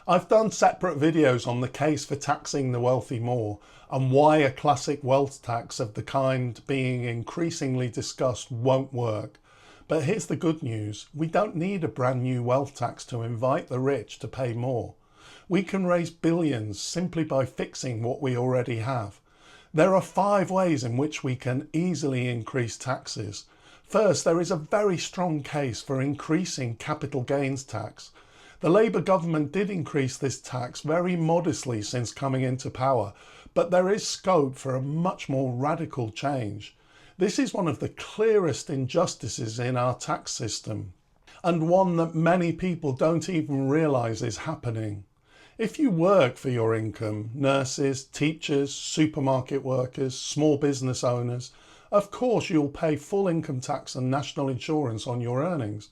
I've done separate videos on the case for taxing the wealthy more and why a classic wealth tax of the kind being increasingly discussed won't work. But here's the good news. We don't need a brand new wealth tax to invite the rich to pay more. We can raise billions simply by fixing what we already have. There are 5 ways in which we can easily increase taxes. First, there is a very strong case for increasing capital gains tax. The Labour government did increase this tax very modestly since coming into power, but there is scope for a much more radical change. This is one of the clearest injustices in our tax system, and one that many people don't even realise is happening. If you work for your income, nurses, teachers, supermarket workers, small business owners, of course you'll pay full income tax and national insurance on your earnings.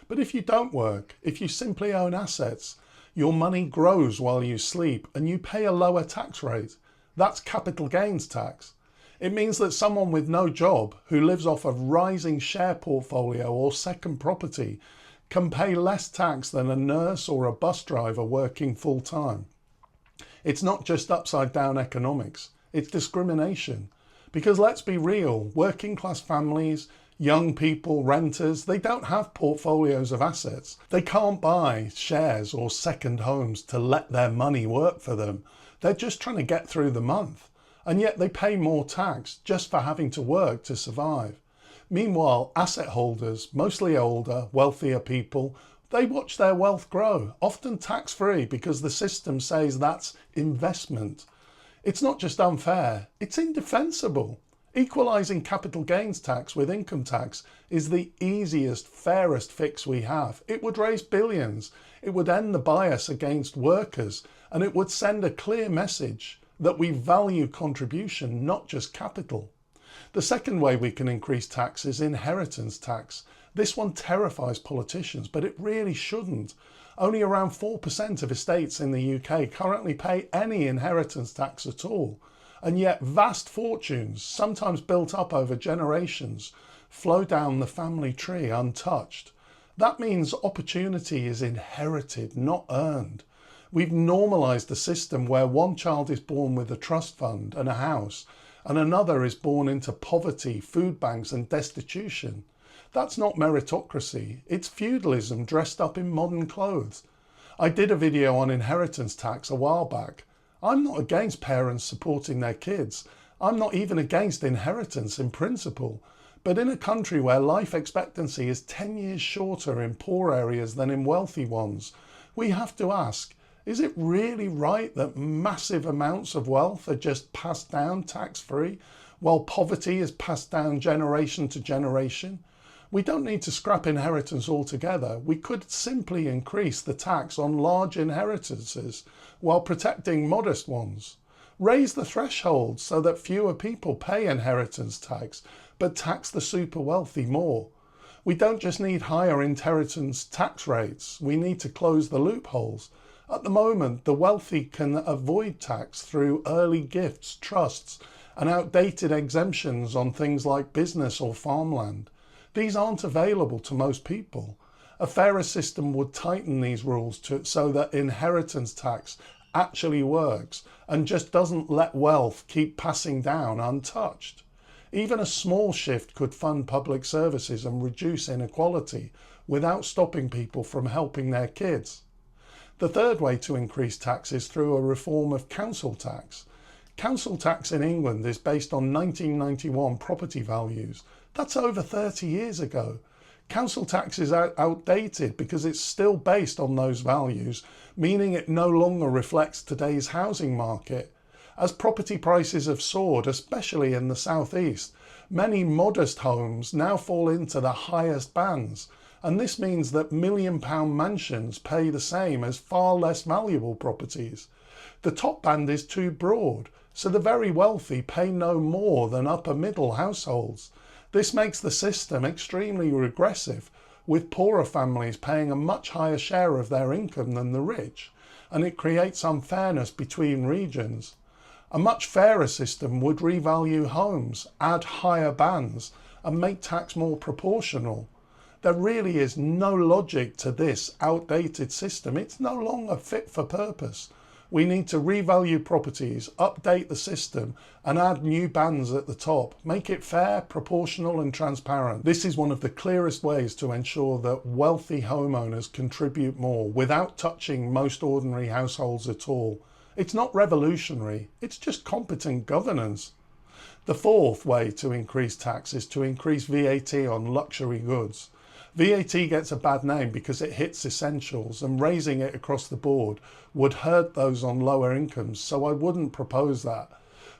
But if you don't work, if you simply own assets, your money grows while you sleep and you pay a lower tax rate. That's capital gains tax. It means that someone with no job who lives off a rising share portfolio or second property can pay less tax than a nurse or a bus driver working full time. It's not just upside down economics, it's discrimination. Because let's be real, working class families, young people, renters, they don't have portfolios of assets. They can't buy shares or second homes to let their money work for them. They're just trying to get through the month. And yet they pay more tax just for having to work to survive. Meanwhile, asset holders, mostly older, wealthier people, they watch their wealth grow, often tax-free because the system says that's investment. It's not just unfair, it's indefensible. Equalising capital gains tax with income tax is the easiest, fairest fix we have. It would raise billions, it would end the bias against workers, and it would send a clear message that we value contribution, not just capital. The second way we can increase tax is inheritance tax. This one terrifies politicians, but it really shouldn't. Only around 4% of estates in the UK currently pay any inheritance tax at all. And yet vast fortunes, sometimes built up over generations, flow down the family tree untouched. That means opportunity is inherited, not earned. We've normalised a system where one child is born with a trust fund and a house, and another is born into poverty, food banks and destitution. That's not meritocracy, it's feudalism dressed up in modern clothes. I did a video on inheritance tax a while back. I'm not against parents supporting their kids. I'm not even against inheritance in principle. But in a country where life expectancy is 10 years shorter in poor areas than in wealthy ones, we have to ask, is it really right that massive amounts of wealth are just passed down tax-free, while poverty is passed down generation to generation? We don't need to scrap inheritance altogether. We could simply increase the tax on large inheritances while protecting modest ones. Raise the threshold so that fewer people pay inheritance tax, but tax the super wealthy more. We don't just need higher inheritance tax rates, we need to close the loopholes. At the moment, the wealthy can avoid tax through early gifts, trusts, and outdated exemptions on things like business or farmland. These aren't available to most people. A fairer system would tighten these rules so that inheritance tax actually works and just doesn't let wealth keep passing down untouched. Even a small shift could fund public services and reduce inequality without stopping people from helping their kids. The third way to increase tax is through a reform of council tax. Council tax in England is based on 1991 property values. That's over 30 years ago. Council tax is outdated because it's still based on those values, meaning it no longer reflects today's housing market. As property prices have soared, especially in the southeast, many modest homes now fall into the highest bands, and this means that £1 million mansions pay the same as far less valuable properties. The top band is too broad, so the very wealthy pay no more than upper middle households. This makes the system extremely regressive, with poorer families paying a much higher share of their income than the rich, and it creates unfairness between regions. A much fairer system would revalue homes, add higher bands, and make tax more proportional. There really is no logic to this outdated system. It's no longer fit for purpose. We need to revalue properties, update the system and add new bands at the top. Make it fair, proportional and transparent. This is one of the clearest ways to ensure that wealthy homeowners contribute more without touching most ordinary households at all. It's not revolutionary, it's just competent governance. The fourth way to increase tax is to increase VAT on luxury goods. VAT gets a bad name because it hits essentials, and raising it across the board would hurt those on lower incomes, so I wouldn't propose that.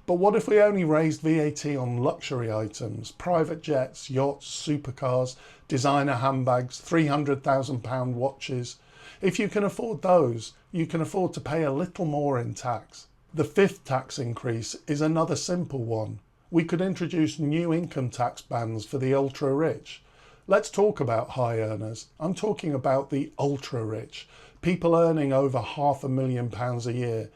But what if we only raised VAT on luxury items, private jets, yachts, supercars, designer handbags, £300,000 watches? If you can afford those, you can afford to pay a little more in tax. The fifth tax increase is another simple one. We could introduce new income tax bands for the ultra rich. Let's talk about high earners. I'm talking about the ultra rich, people earning over £500,000 a year.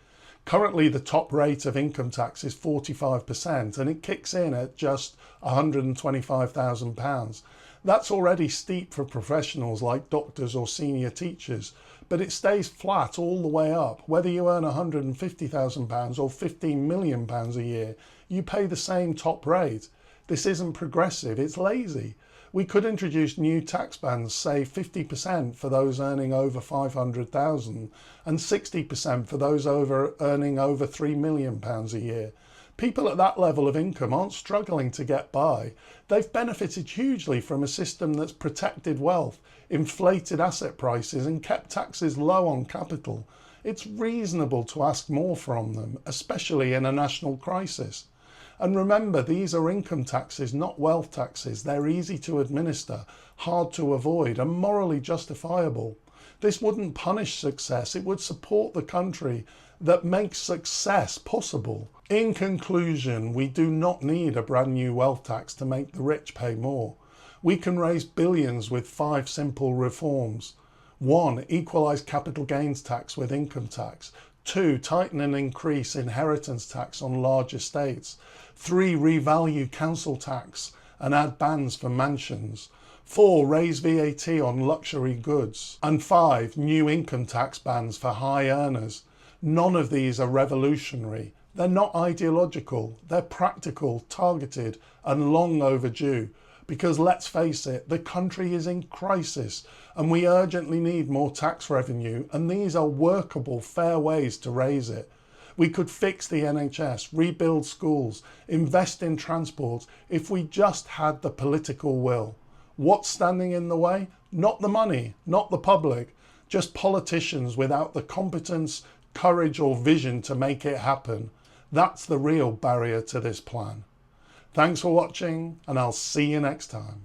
Currently the top rate of income tax is 45% and it kicks in at just £125,000. That's already steep for professionals like doctors or senior teachers, but it stays flat all the way up. Whether you earn £150,000 or £15 million a year, you pay the same top rate. This isn't progressive, it's lazy. We could introduce new tax bands, say 50% for those earning over £500,000 and 60% for those earning over £3 million a year. People at that level of income aren't struggling to get by. They've benefited hugely from a system that's protected wealth, inflated asset prices and kept taxes low on capital. It's reasonable to ask more from them, especially in a national crisis. And remember, these are income taxes, not wealth taxes. They're easy to administer, hard to avoid and morally justifiable. This wouldn't punish success, it would support the country that makes success possible. In conclusion, we do not need a brand new wealth tax to make the rich pay more. We can raise billions with 5 simple reforms. 1. Equalise capital gains tax with income tax. 2. Tighten and increase inheritance tax on large estates. 3. Revalue council tax and add bans for mansions. 4. Raise VAT on luxury goods. And 5. New income tax bans for high earners. None of these are revolutionary. They're not ideological. They're practical, targeted and long overdue. Because let's face it, the country is in crisis and we urgently need more tax revenue, and these are workable, fair ways to raise it. We could fix the NHS, rebuild schools, invest in transport if we just had the political will. What's standing in the way? Not the money, not the public, just politicians without the competence, courage or vision to make it happen. That's the real barrier to this plan. Thanks for watching and I'll see you next time.